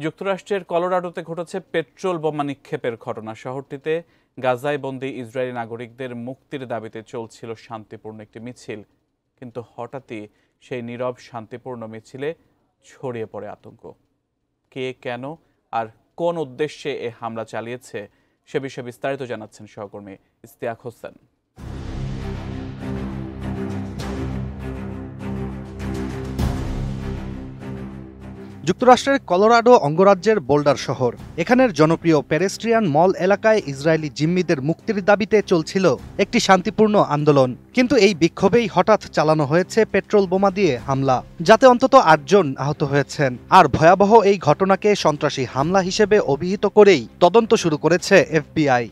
যুক্তরাষ্ট্রের কলোরাডোতে ঘটেছে পেট্রোল বোমা নিক্ষেপের ঘটনা। শহরটিতে গাজায় বন্দী ইসরায়েলি নাগরিকদের মুক্তির দাবিতে চলছিল শান্তিপূর্ণ একটি মিছিল, কিন্তু হঠাৎই সেই নীরব শান্তিপূর্ণ মিছিলে ছড়িয়ে পড়ে আতঙ্ক। কে, কেন আর কোন উদ্দেশ্যে এ হামলা চালিয়েছে সে বিষয়ে বিস্তারিত জানাচ্ছেন সহকর্মী ইস্তিয়াক হোসেন। যুক্তরাষ্ট্রের কলোরাডো অঙ্গরাজ্যের বোল্ডার শহর। এখানের জনপ্রিয় পেরেস্ট্রিয়ান মল এলাকায় ইসরায়েলি জিম্মিদের মুক্তির দাবিতে চলছিল একটি শান্তিপূর্ণ আন্দোলন, কিন্তু এই বিক্ষোভেই হঠাৎ চালানো হয়েছে পেট্রোল বোমা দিয়ে হামলা, যাতে অন্তত 8 জন আহত হয়েছেন। আর ভয়াবহ এই ঘটনাকে সন্ত্রাসী হামলা হিসেবে অভিহিত করেই তদন্ত শুরু করেছে FBI।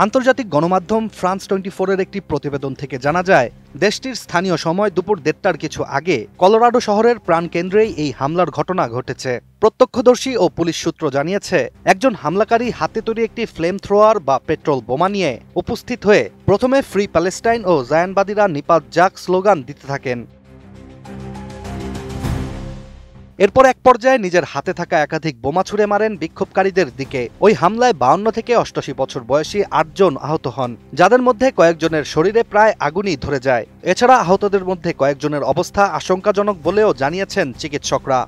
আন্তর্জাতিক গণমাধ্যম ফ্রান্স 24-এর একটি প্রতিবেদন থেকে জানা যায়, দেশটির স্থানীয় সময় দুপুর 1:30টার কিছু আগে কলোরাডো শহরের প্রাণকেন্দ্রেই এই হামলার ঘটনা ঘটেছে। প্রত্যক্ষদর্শী ও পুলিশ সূত্র জানিয়েছে, একজন হামলাকারী হাতে তৈরি একটি ফ্লেম থ্রোয়ার বা পেট্রোল বোমা নিয়ে উপস্থিত হয়ে প্রথমে ফ্রি প্যালেস্টাইন ও জায়ানবাদীরা নিপাত যাক স্লোগান দিতে থাকেন। এরপর এক পর্যায়ে নিজের হাতে থাকা একাধিক বোমা ছুড়ে মারেন বিক্ষোভকারীদের দিকে। ওই হামলায় 52 থেকে 88 বছর বয়সী 8 জন আহত হন, যাদের মধ্যে কয়েকজনের শরীরে প্রায় আগুনই ধরে যায়। এছাড়া আহতদের মধ্যে কয়েকজনের অবস্থা আশঙ্কাজনক বলেও জানিয়েছেন চিকিৎসকরা।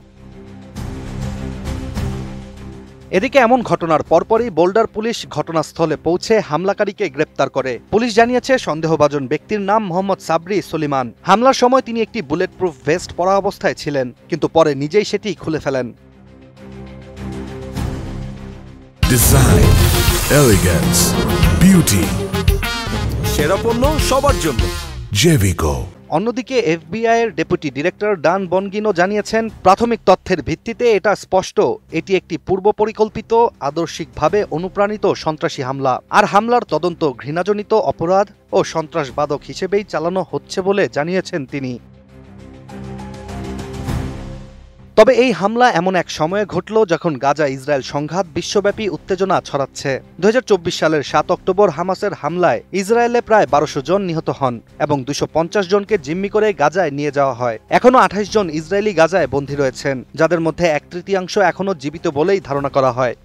এদিকে এমন ঘটনার পরপরই বোল্ডার পুলিশ ঘটনাস্থলে পৌঁছে হামলাকারীকে গ্রেপ্তার করে। পুলিশ জানিয়েছে, সন্দেহভাজন ব্যক্তির নাম মোহাম্মদ সাবরি সলিমান। হামলার সময় তিনি একটি বুলেট প্রুফ ভেস্ট পরা অবস্থায় ছিলেন, কিন্তু পরে নিজেই সেটি খুলে ফেলেন। ডিজাইন, এলিগেন্স, বিউটি, সেরা পণ্য সবার জন্য জেভিকো। অন্যদিকে FBI এর ডেপুটি ডিরেক্টর ডান বনগিনো জানিয়েছেন, প্রাথমিক তথ্যের ভিত্তিতে এটা স্পষ্ট এটি একটি পূর্ব পরিকল্পিত, আদর্শিকভাবে অনুপ্রাণিত সন্ত্রাসী হামলা। আর হামলার তদন্ত ঘৃণাজনিত অপরাধ ও সন্ত্রাসবাদক হিসেবেই চালানো হচ্ছে বলে জানিয়েছেন তিনি। তবে এই হামলা এমন এক সময়ে ঘটল যখন গাজা ইসরায়েল সংঘাত বিশ্বব্যাপী উত্তেজনা ছড়াচ্ছে। 2024 সালের 7 অক্টোবর হামাসের হামলায় ইসরায়েলে প্রায় 1200 জন নিহত হন এবং 250 জনকে জিম্মি করে গাজায় নিয়ে যাওয়া হয়। এখনও 28 জন ইসরায়েলি গাজায় বন্দী রয়েছেন, যাদের মধ্যে 1/3 এখনও জীবিত বলেই ধারণা করা হয়।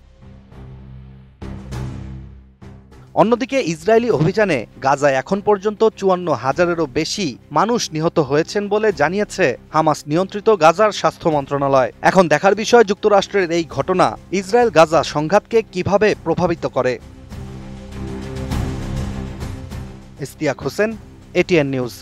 অন্যদিকে ইসরায়েলি অভিযানে গাজায় এখন পর্যন্ত 54,000-এরও বেশি মানুষ নিহত হয়েছেন বলে জানিয়েছে হামাস নিয়ন্ত্রিত গাজার স্বাস্থ্য মন্ত্রণালয়। এখন দেখার বিষয়, যুক্তরাষ্ট্রের এই ঘটনা ইসরায়েল গাজা সংঘাতকে কিভাবে প্রভাবিত করে। Istiaq Hossain, ATN news.